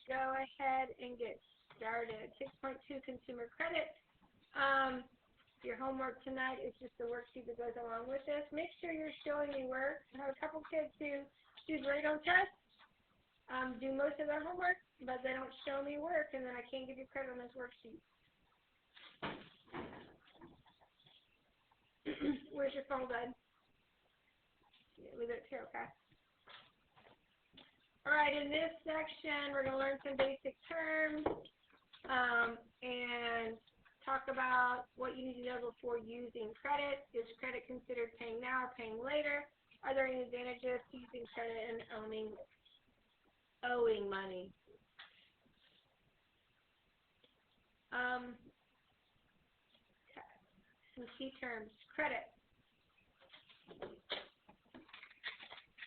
go ahead and get started. 6.2 consumer credit. Your homework tonight is just the worksheet that goes along with this. Make sure you're showing me work. I have a couple kids who do great on tests, do most of their homework, but they don't show me work, and then I can't give you credit on this worksheet. Where's your phone, bud? Leave it here, okay? All right, in this section, we're going to learn some basic terms and talk about what you need to know before using credit. Is credit considered paying now or paying later? Are there any advantages to using credit and owing money? Some key terms. Credit.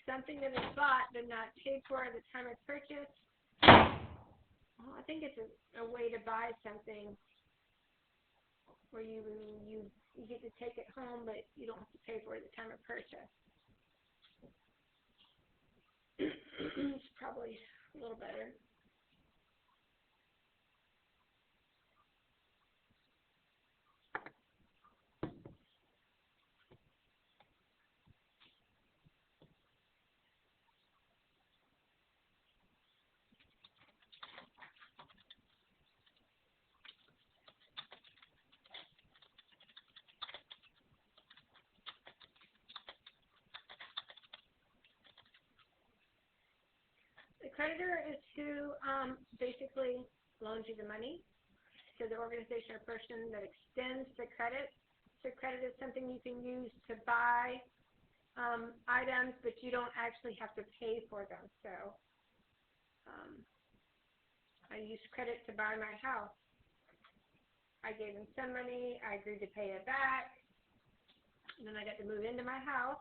Something that is bought but not paid for at the time of purchase. Well, I think it's a way to buy something where you get to take it home, but you don't have to pay for it at the time of purchase. It's probably a little better. The creditor is who basically loans you the money to the organization or person that extends the credit. So credit is something you can use to buy items, but you don't actually have to pay for them. So I used credit to buy my house. I gave them some money. I agreed to pay it back. And then I got to move into my house.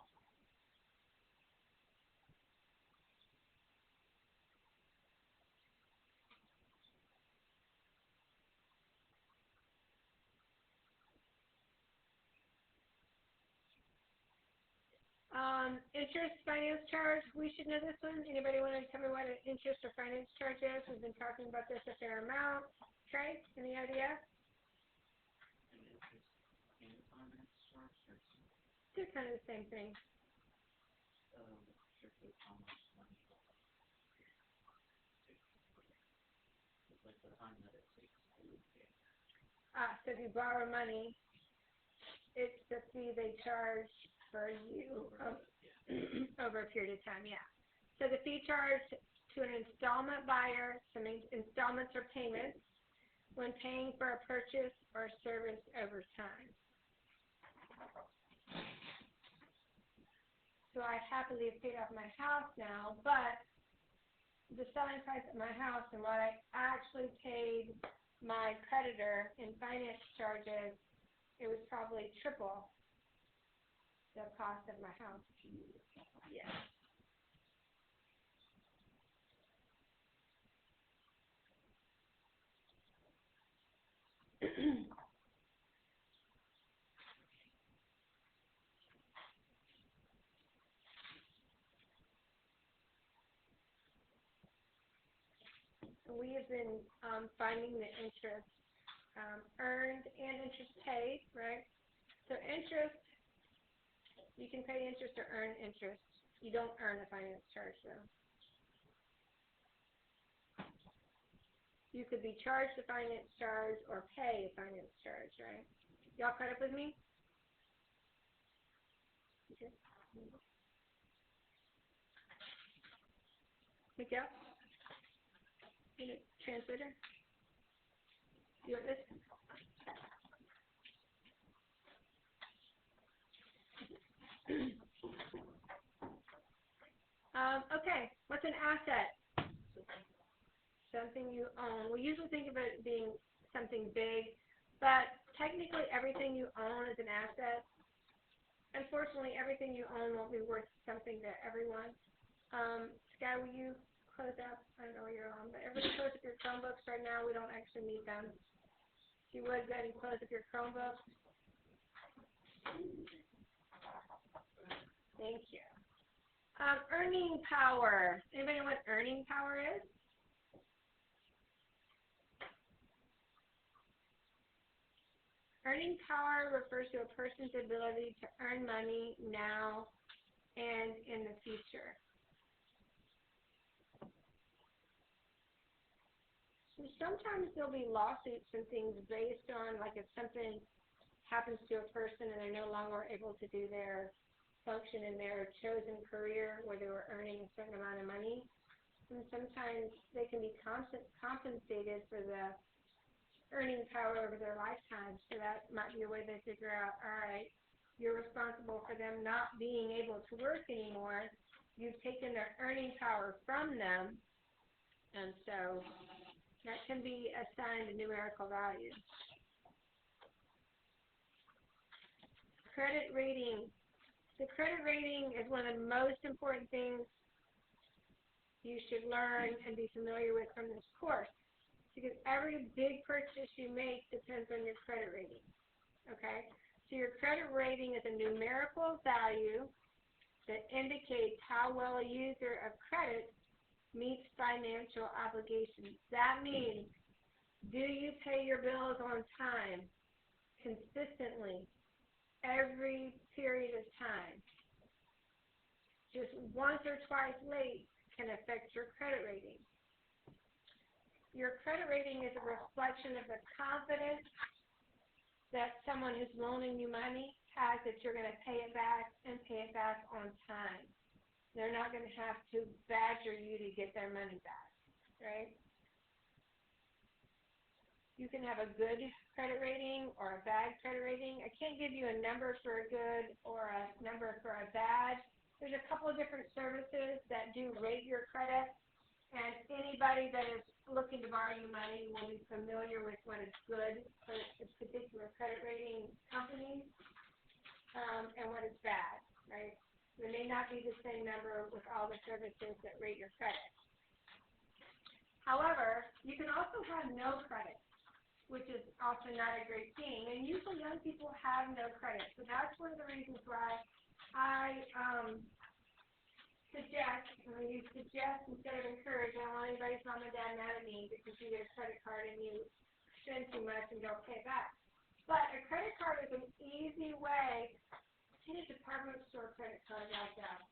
Interest, finance charge, we should know this one. Anybody want to tell me what an interest or finance charge is? We've been talking about this a fair amount. Trey, any idea? They're kind of the same thing. So if you borrow money, it's the fee they charge for you over a period of time, yeah. So the fee charged to an installment buyer, so installments or payments, when paying for a purchase or service over time. So I happily have paid off my house now, but the selling price of my house and what I actually paid my creditor in finance charges, it was probably triple the cost of my house. Yeah. We have been finding the interest earned and interest paid, right? So interest, you can pay interest or earn interest. You don't earn a finance charge, though. You could be charged a finance charge or pay a finance charge, right? Y'all caught up with me? Okay. Miguel? Translator? You want this? Okay, what's an asset? Something you own. We usually think of it being something big, but technically everything you own is an asset. Unfortunately, everything you own won't be worth something to everyone. Sky, will you close up? I don't know where you're on, but everybody close up your Chromebooks right now. We don't actually need them. If you would, go ahead and close up your Chromebooks. Thank you. Earning power. Anybody know what earning power is? Earning power refers to a person's ability to earn money now and in the future. So sometimes there'll be lawsuits and things based on, like, if something happens to a person and they're no longer able to do their function in their chosen career where they were earning a certain amount of money, and sometimes they can be compensated for the earning power over their lifetime. So that might be a way they figure out, all right, you're responsible for them not being able to work anymore. You've taken their earning power from them, and so that can be assigned a numerical value. Credit rating. The credit rating is one of the most important things you should learn and be familiar with from this course, because every big purchase you make depends on your credit rating, okay? So your credit rating is a numerical value that indicates how well a user of credit meets financial obligations. That means, do you pay your bills on time, consistently, every period of time? Just once or twice late can affect your credit rating. Your credit rating is a reflection of the confidence that someone who's loaning you money has that you're going to pay it back and pay it back on time. They're not going to have to badger you to get their money back, right? You can have a good credit rating or a bad credit rating. I can't give you a number for a good or a number for a bad. There's a couple of different services that do rate your credit, and anybody that is looking to borrow you money will be familiar with what is good for this particular credit rating company and what is bad, right? There may not be the same number with all the services that rate your credit. However, you can also have no credit, which is also not a great thing. And usually young people have no credit. So that's one of the reasons why I suggest instead of encourage, I don't want anybody's mom and dad mad at me because you get a credit card and you spend too much and don't pay it back. But a credit card is an easy way to get a department store credit card like that.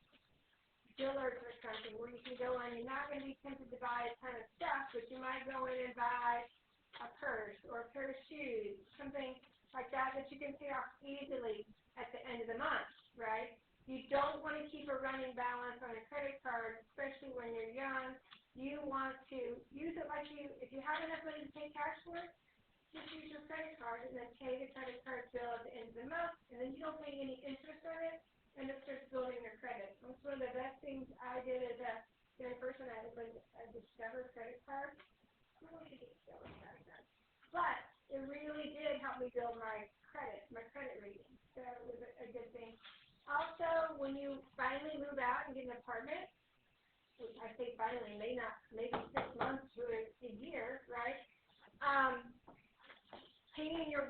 Dillard's or something where you can go in. You're not going to be tempted to buy a ton of stuff, but you might go in and buy a purse or a pair of shoes, something like that you can pay off easily at the end of the month, right? You don't want to keep a running balance on a credit card, especially when you're young. You want to use it like if you have enough money to pay cash for it, just use your credit card and then pay the credit card bill at the end of the month, and then you don't pay any interest on it, and it starts building your credit. That's one of the best things I did as a young person. I opened a Discover credit card. But it really did help me build my credit rating. So it was a good thing. Also, when you finally move out and get an apartment, which I say finally, maybe 6 months to a year, right? Paying your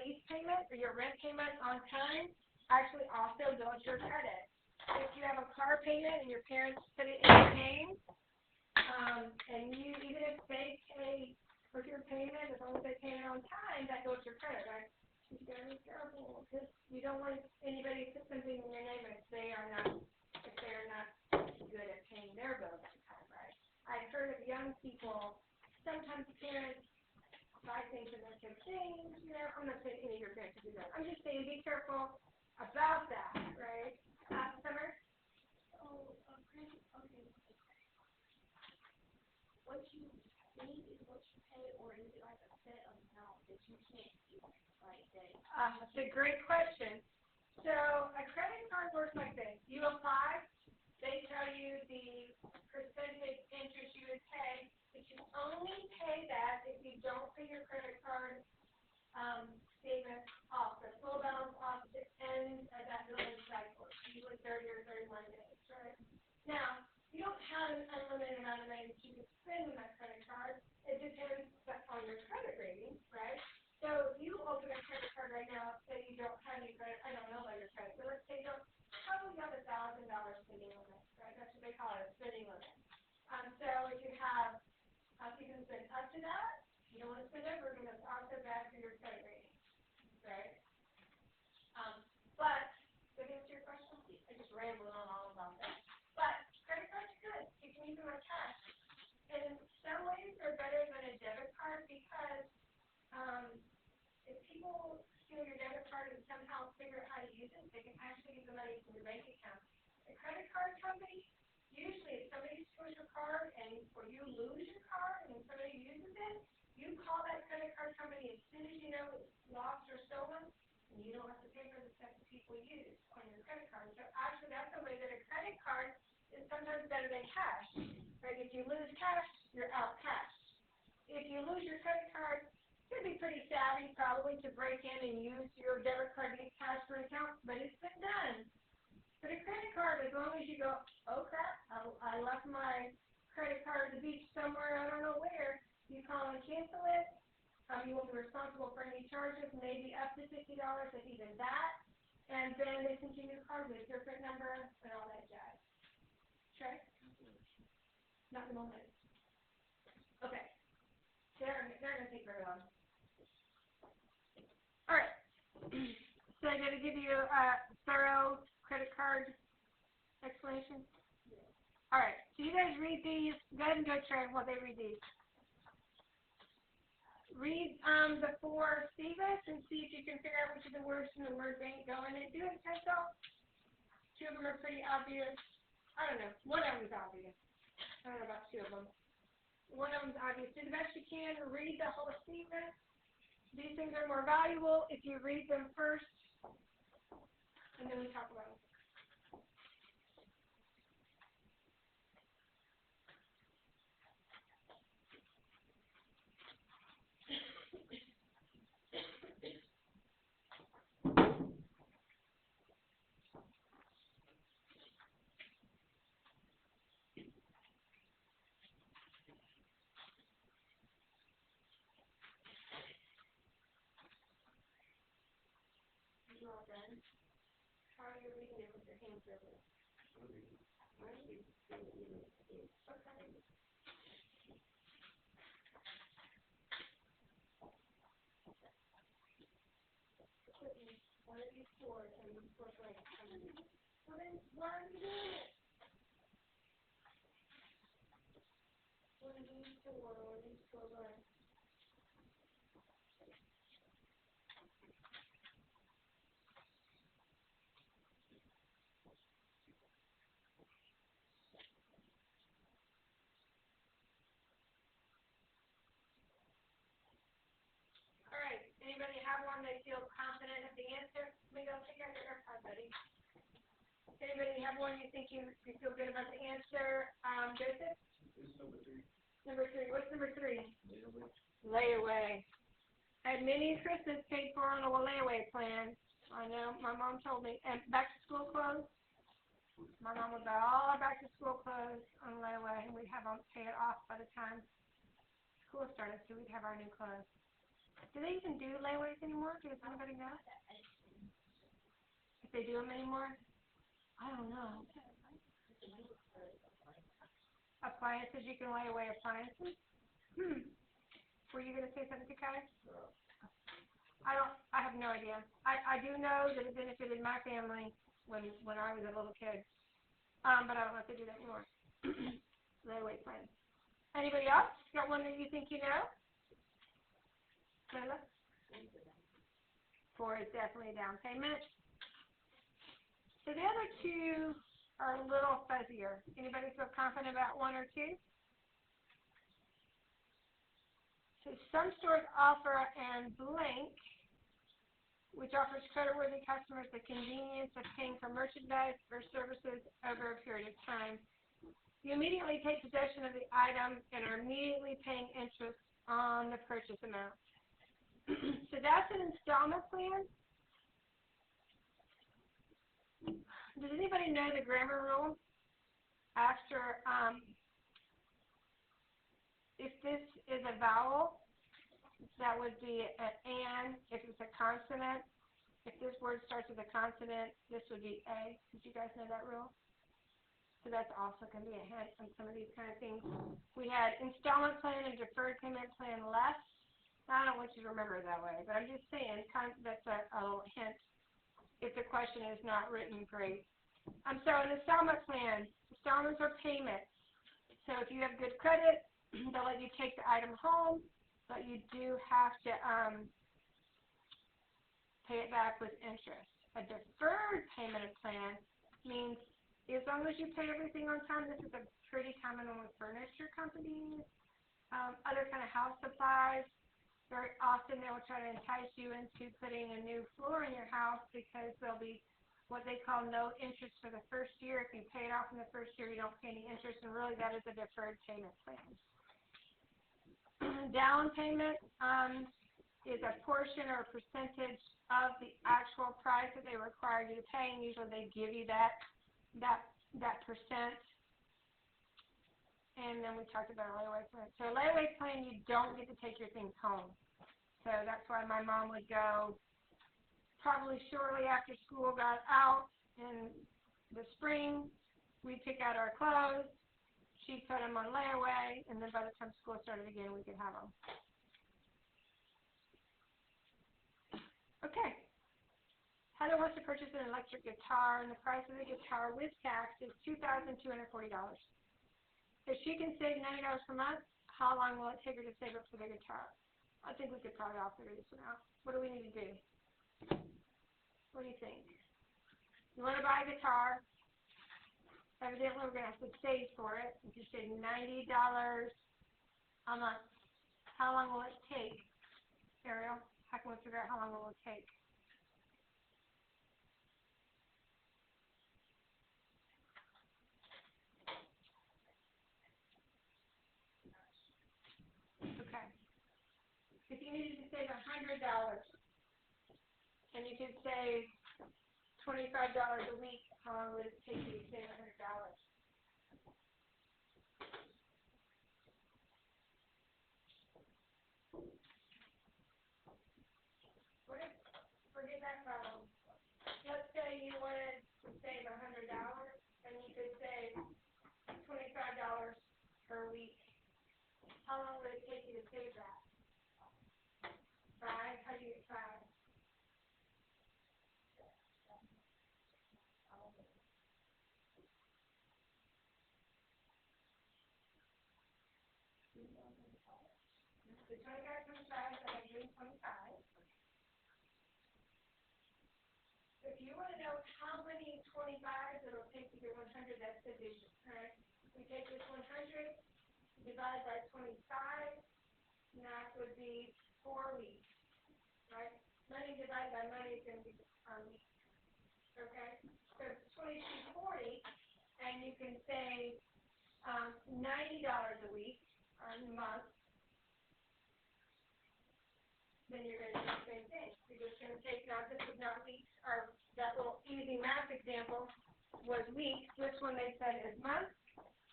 lease payment or your rent payment on time actually also builds your credit. If you have a car payment and your parents put it in your name, and you, even if they pay for your payment, as long as they pay it on time, that goes your credit, right? You gotta be careful because you don't want anybody to put something in your name if they are not good at paying their bills on time, right? I've heard of young people, sometimes parents buy things and they can change, I'm not saying any of your parents do that. I'm just saying be careful about that, right? Summer? What you need is what you pay, or is it like a set amount that you can't do? That's a great question. So a credit card works like this. You apply, they tell you the percentage interest you would pay, but you only pay that if you don't pay your credit card statement off, the full balance off at the end of that billing cycle, usually 30 or 31 days, right? Now, you don't have an unlimited amount of money that you can spend on that credit card. It depends on your credit rating, right? So if you open a credit card right now, say you don't have any credit, I don't know about your credit, but let's say you don't probably have $1,000 spending limit, right? That's what they call it, a spending limit. So if you have, you can spend up to that. You don't want to spend over because that's also bad for your credit rating. right? But, did I answer your question? I just rambled on all about that. But, credit cards are good. You can use them like cash. And in some ways, they're better than a debit card because if people steal your debit card and somehow figure out how to use it, they can actually get the money from your bank account. A credit card company, usually if somebody steals your card or you lose your card and somebody uses it, you call that credit card company as soon as you know it's lost or stolen, and you don't have to pay for the stuff that people use on your credit card. So actually, that's the way that a credit card is sometimes better than cash. Right? If you lose cash, you're out cash. If you lose your credit card, you'd be pretty savvy probably to break in and use your debit card to get cash for an account, but it's been done. But a credit card, as long as you go, oh crap, I left my credit card at the beach somewhere, I don't know where, you call and cancel it. You will be responsible for any charges, maybe up to $50 if even that. And then they continue the card with a different number and all that jazz. Okay? Not the moment. Okay. They're going to take very long. All right. So I'm going to give you a thorough credit card explanation. All right. So you guys read these. Go ahead and go try while they read these. Read the four Stevens and see if you can figure out which of the words from the word bank go in it. Do it yourself. Two of them are pretty obvious. I don't know. One of them is obvious. I don't know about two of them. One of them is obvious. Do the best you can. Read the whole statement. These things are more valuable if you read them first, and then we talk about them. All done. How are you reading it with your hands over? Okay. One of these four and these four blanks. So then, why are you doing it? One of these four blanks. All right. Anybody have one they feel confident of the answer? Maybe I'll take out your AirPod, buddy. Anybody have one you think you feel good about the answer? Joseph? It's number 3. Number 3. What's number 3? Layaway. I had many Christmas paid for on a layaway plan. I know, my mom told me. And back to school clothes. My mom would buy all our back to school clothes on layaway, and we'd have them pay it off by the time school started, so we'd have our new clothes. Do they even do layaways anymore? Does anybody know? If they do them anymore? I don't know. Appliances, you can lay away appliances? Were you going to say something, Kai? I have no idea. I do know that it benefited my family when I was a little kid. But I don't know if they do that anymore. Layaway plan. Anybody else? Got one that you think you know? Layla? 4 is definitely a down payment. So the other two are a little fuzzier. Anybody feel confident about 1 or 2? So some stores offer an blank, which offers creditworthy customers the convenience of paying for merchandise or services over a period of time. You immediately take possession of the item and are immediately paying interest on the purchase amount. So that's an installment plan. Does anybody know the grammar rule? After, if this is a vowel, that would be an and. If it's a consonant, if this word starts with a consonant, this would be a. Did you guys know that rule? So that's also going to be a hint on some of these kind of things. We had installment plan and deferred payment plan less I don't want you to remember it that way, but I'm just saying, that's a little hint if the question is not written great. So an installment plan, installments are payments. So if you have good credit, they'll let you take the item home, but you do have to pay it back with interest. A deferred payment plan means as long as you pay everything on time. This is a pretty common one with furniture companies, other kind of house supplies. Very often they will try to entice you into putting a new floor in your house because there'll be what they call no interest for the first year. If you pay it off in the first year, you don't pay any interest, and really that is a deferred payment plan. Down payment is a portion or a percentage of the actual price that they require you to pay, and usually they give you that percent. And then we talked about a layaway plan. So a layaway plan, you don't get to take your things home. So that's why my mom would go probably shortly after school got out in the spring. We'd pick out our clothes. She'd put them on layaway, and then by the time school started again, we could have them. Okay. Heather wants to purchase an electric guitar, and the price of the guitar with tax is $2,240. If she can save $90 per month, how long will it take her to save up for the guitar? I think we could probably all figure this one out. What do we need to do? What do you think? You want to buy a guitar. Evidently, we're going to have to save for it. If you save $90 a month, how long will it take? Ariel, how can we figure out how long will it take? Okay. If you needed to save $100, and you could save $25 a week, how long would it take you to save $100? Forget that problem. Let's say you wanted to save $100, and you could save $25 per week. How long would it take you to save that? 5? How do you get 5? So 25 times 5 is 125. If you want to know how many 25s it'll take to get 100, that's division, right? We take this 100, divide by 25, and that would be 4 weeks, right? Money divided by money is going to be our week, okay? So it's 2240, and you can save $90 a week or a month. Then you're going to do the same thing. You're just going to take, now this is not weeks, or that little easy math example was weeks. This one they said is months.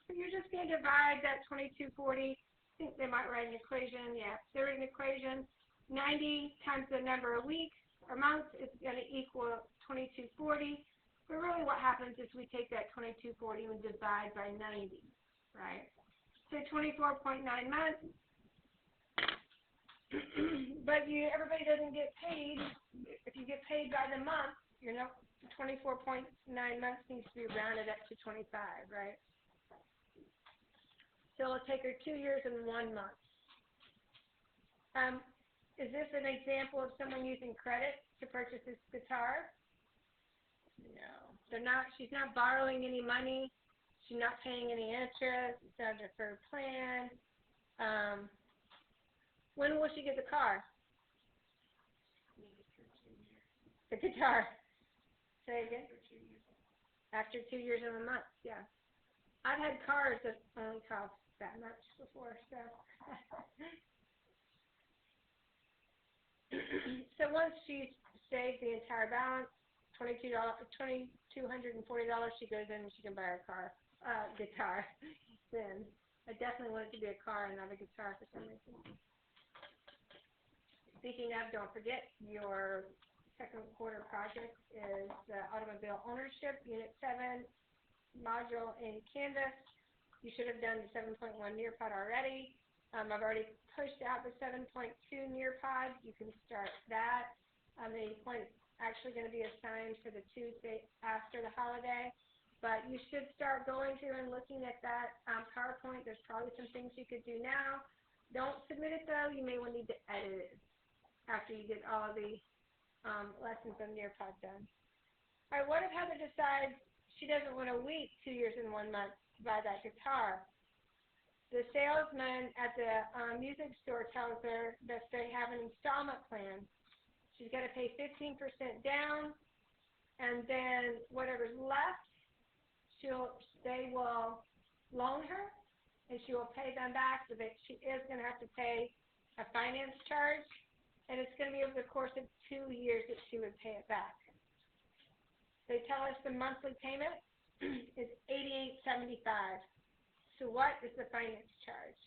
So you're just going to divide that 2240. I think they might write an equation. Yeah, they're an equation. 90 times the number of weeks or months is going to equal 2240. But really what happens is we take that 2240 and divide by 90, right? So 24.9 months. But everybody doesn't get paid. If you get paid by the month, 24.9 months needs to be rounded up to 25, right? So it'll take her 2 years and 1 month. Is this an example of someone using credit to purchase this guitar? No, they're not. She's not borrowing any money. She's not paying any interest. It's not a deferred plan. When will she get the car? The guitar. Say again? After 2 years and a month, yeah. I've had cars that only cost that much before, so. So once she's saved the entire balance, $2,240, she goes in and she can buy her guitar. Then I definitely want it to be a car and not a guitar for some reason. Speaking of, don't forget, your second quarter project is automobile ownership, Unit 7, module in Canvas. You should have done the 7.1 Nearpod already. I've already pushed out the 7.2 Nearpod. You can start that. The appointment's actually going to be assigned for the Tuesday after the holiday. But you should start going through and looking at that PowerPoint. There's probably some things you could do now. Don't submit it, though. You may need to edit it after you get all the lessons on Nearpod done. All right, what if Heather decides she doesn't want to wait 2 years and 1 month to buy that guitar? The salesman at the music store tells her that they have an installment plan. She's got to pay 15% down, and then whatever's left, they will loan her, and she will pay them back, but she is going to have to pay a finance charge, and it's going to be over the course of 2 years that she would pay it back. They tell us the monthly payment is $88.75. So what is the finance charge?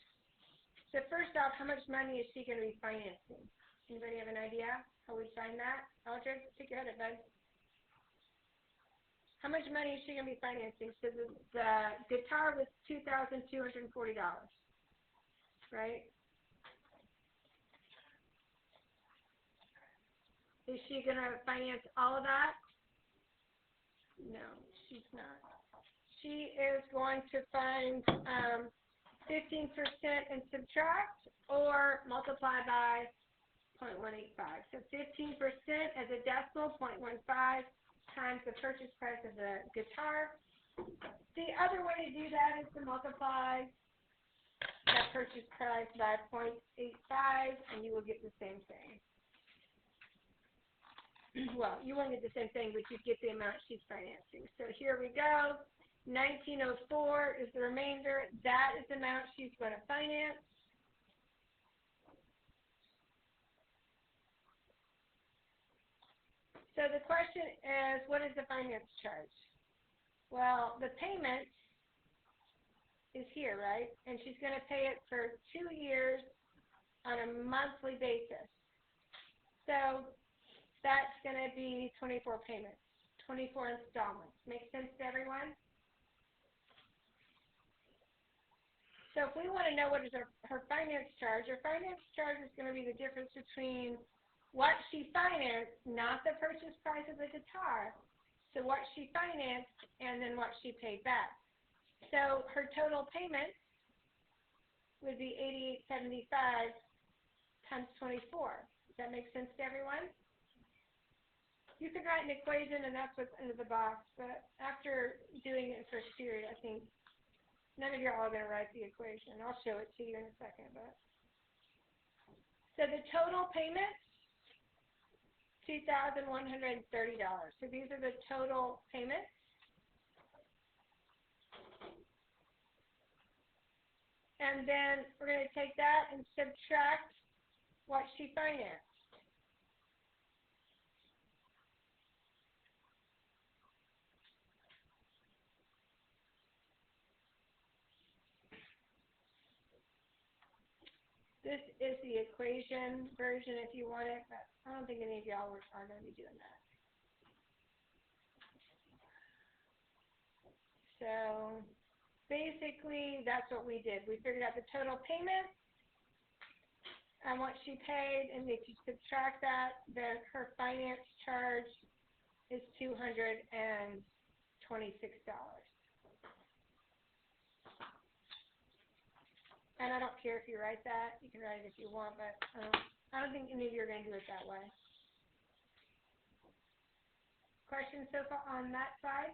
So first off, how much money is she going to be financing? Anybody have an idea how we'd find that? Aldrich, stick your head up, bud. How much money is she going to be financing? So the guitar was $2,240, right? Is she going to finance all of that? No, she's not. She is going to find 15% and subtract or multiply by 0.185. So 15% as a decimal, 0.15 times the purchase price of the guitar. The other way to do that is to multiply that purchase price by 0.85, and you will get the same thing. Well, you won't get the same thing, but you get the amount she's financing. So here we go. 1904 is the remainder. That is the amount she's going to finance. So the question is, what is the finance charge? Well, the payment is here, right? And she's going to pay it for 2 years on a monthly basis. So that's going to be 24 payments, 24 installments. Make sense to everyone? So if we want to know what is her finance charge is going to be the difference between what she financed, not the purchase price of the guitar, so what she financed and then what she paid back. So her total payment would be $88.75 times 24. Does that make sense to everyone? You could write an equation, and that's what's under the box, but after doing it first period, I think none of you are all going to write the equation. I'll show it to you in a second. But so the total payment, $2,130. So these are the total payments. And then we're going to take that and subtract what she financed. This is the equation version if you want it, but I don't think any of y'all are going to be doing that. So basically, that's what we did. We figured out the total payment and what she paid, and if you subtract that, then her finance charge is $226. And I don't care if you write that. You can write it if you want, but I don't think any of you are going to do it that way. Questions so far on that side?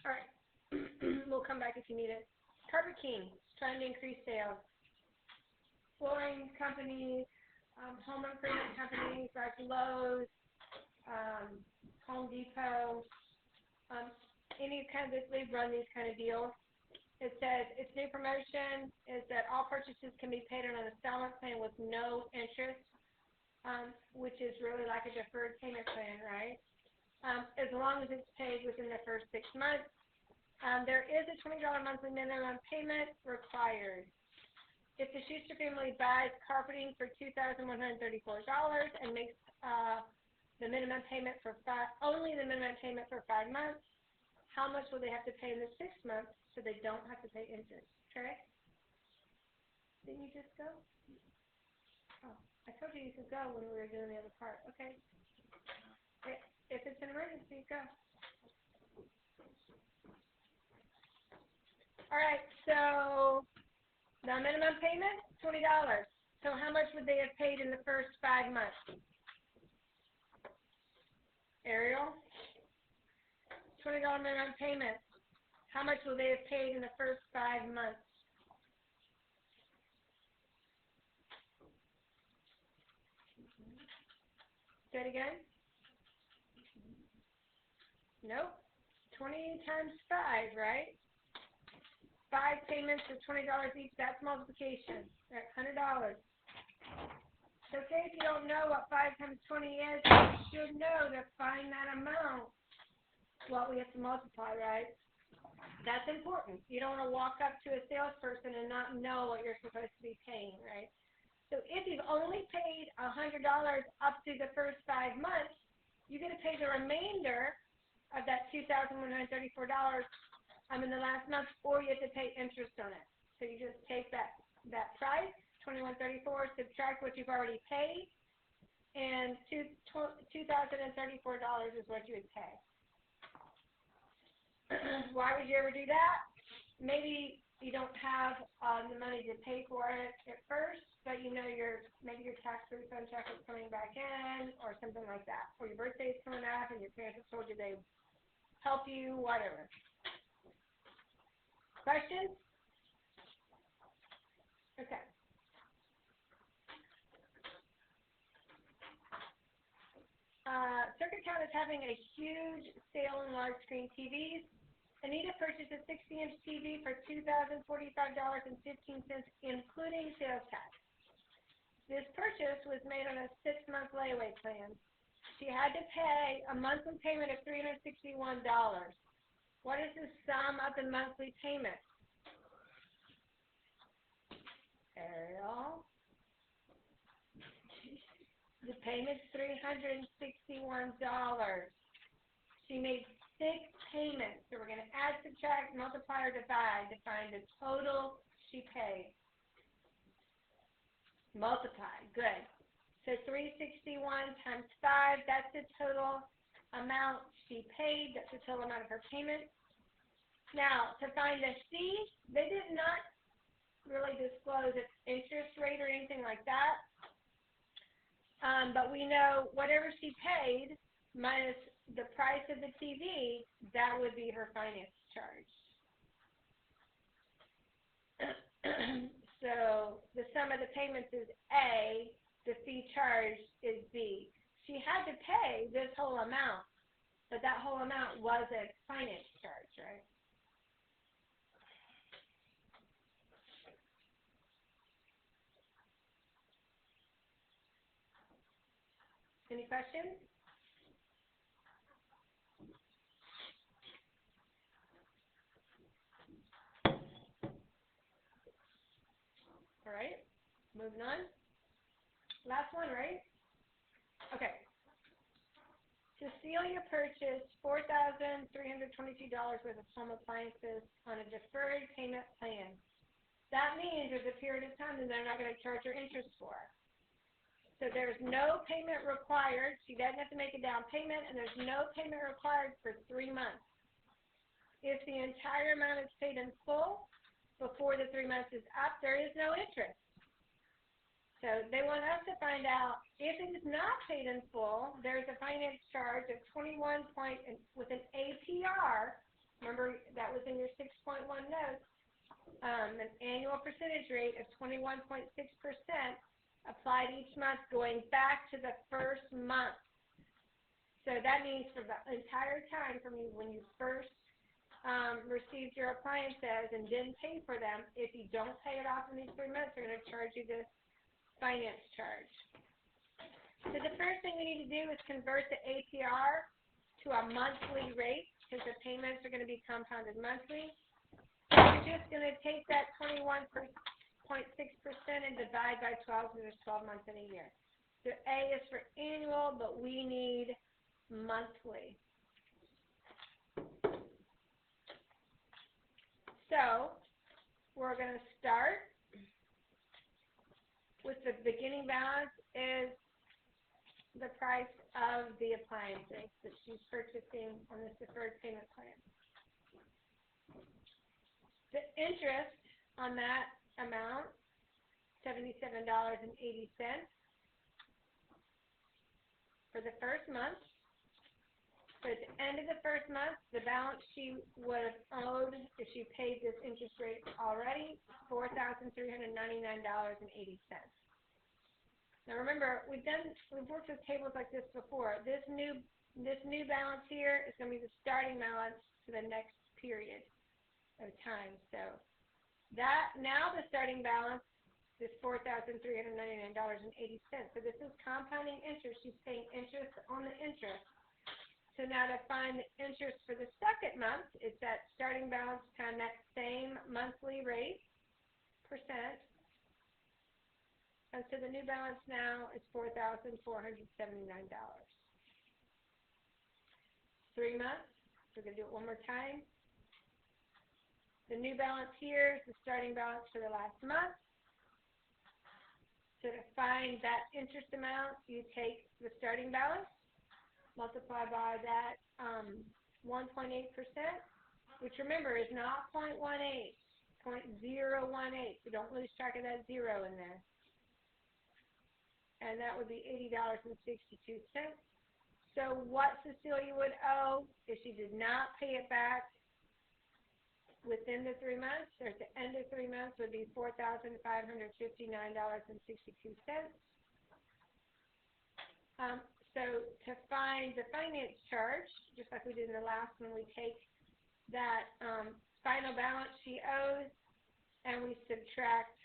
All right. We'll come back if you need it. Carpet King is trying to increase sales. flooring companies, home improvement companies like Lowe's, Home Depot, any kind of, they've run these kind of deals. It says its new promotion is that all purchases can be paid on an installment plan with no interest, which is really like a deferred payment plan, right? As long as it's paid within the first 6 months. There is a $20 monthly minimum payment required. If the Schuster family buys carpeting for $2,134 and makes the minimum payment for only the minimum payment for 5 months, how much will they have to pay in the 6 months so they don't have to pay interest? Correct? Didn't you just go? Oh, I told you could go when we were doing the other part. Okay. If it's an emergency, go. All right, so the minimum payment, $20. So how much would they have paid in the first 5 months? Ariel? $20 minimum payment. How much will they have paid in the first 5 months? Say it again. Nope. 20 times 5, right? 5 payments of $20 each. That's multiplication. That's $100. It's okay if you don't know what 5 times 20 is. You should know to find that amount. What we have to multiply, right? That's important. You don't want to walk up to a salesperson and not know what you're supposed to be paying, right? So if you've only paid $100 up to the first 5 months, you get to pay the remainder of that $2,134 in the last month, or you have to pay interest on it. So you just take that price, $2,134, subtract what you've already paid, and $2,034 is what you would pay. Why would you ever do that? Maybe you don't have the money to pay for it at first, but you know maybe your tax refund check is coming back in, or something like that, or your birthday is coming up and your parents have told you they help you, whatever. Questions? Okay. Circuit Town is having a huge sale in large screen TVs. Anita purchased a 60-inch TV for $2,045.15, including sales tax. This purchase was made on a 6-month layaway plan. She had to pay a monthly payment of $361. What is the sum of the monthly payment? Ariel? The payment's $361. She made 6 payments. So we're going to add, subtract, multiply, or divide to find the total she paid. Multiply. Good. So 361 times 5, that's the total amount she paid. That's the total amount of her payment. Now, to find the C, they did not really disclose its interest rate or anything like that. But we know whatever she paid minus the price of the TV, that would be her finance charge. So the sum of the payments is A, the fee charged is B. She had to pay this whole amount, but that whole amount was a finance charge, right? Any questions? All right, moving on. Last one, right? Okay. Cecilia purchased $4,322 worth of home appliances on a deferred payment plan. That means there's a period of time that they're not going to charge her interest for. So there's no payment required. She doesn't have to make a down payment, and there's no payment required for 3 months. If the entire amount is paid in full before the 3 months is up, there is no interest. So they want us to find out if it is not paid in full, there's a finance charge of 21 point with an APR. Remember that was in your 6.1 notes. An annual percentage rate of 21.6% applied each month going back to the first month. So that means for the entire time from when you first received your appliances and didn't pay for them, if you don't pay it off in these 3 months, they're going to charge you this finance charge. So the first thing we need to do is convert the APR to a monthly rate because the payments are going to be compounded monthly. So we're just going to take that 21.6% and divide by 12 because there's 12 months in a year. So A is for annual, but we need monthly. So we're going to start with the beginning balance is the price of the appliances that she's purchasing on this deferred payment plan. The interest on that amount, $77.80 for the first month. So at the end of the first month, the balance she would have owed if she paid this interest rate already, $4,399.80. Now remember, we've worked with tables like this before. This new balance here is going to be the starting balance for the next period of time. So that now the starting balance is $4,399.80. So this is compounding interest. She's paying interest on the interest. So now to find the interest for the second month, it's that starting balance times that same monthly rate, percent. And so the new balance now is $4,479. 3 months, we're going to do it one more time. The new balance here is the starting balance for the last month. So to find that interest amount, you take the starting balance, multiply by that 1.8%, which remember is not 0.18, 0.018, so don't lose track of that zero in there. And that would be $80.62. So what Cecilia would owe if she did not pay it back within the 3 months, or at the end of 3 months, would be $4,559.62. So to find the finance charge, just like we did in the last one, we take that final balance she owes and we subtract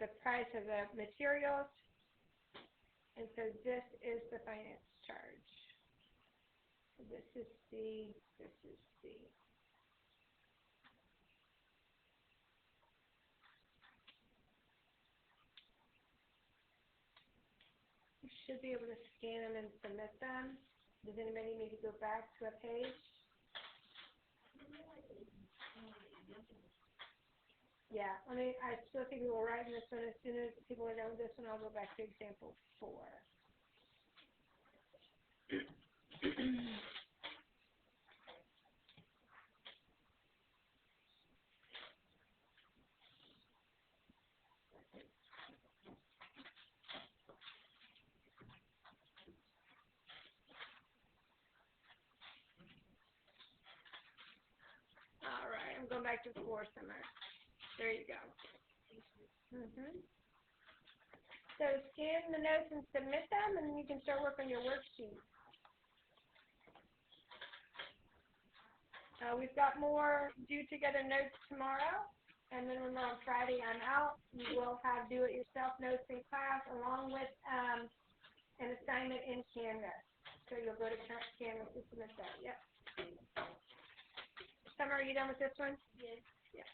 the price of the materials, and so this is the finance charge. So this is C, this is C. You should be able to scan them and submit them. Does anybody need to go back to a page? Yeah, I still think we will write this one. As soon as people are done with this one, I'll go back to example 4. All right, I'm going back to 4 somewhere. There you go. So scan the notes and submit them, and then you can start working on your worksheet. We've got more due together notes tomorrow, and then when on Friday I'm out, you will have do-it-yourself notes in class along with an assignment in Canvas. So you'll go to Canvas to submit that. Yep. Summer, are you done with this one? Yes. Yeah.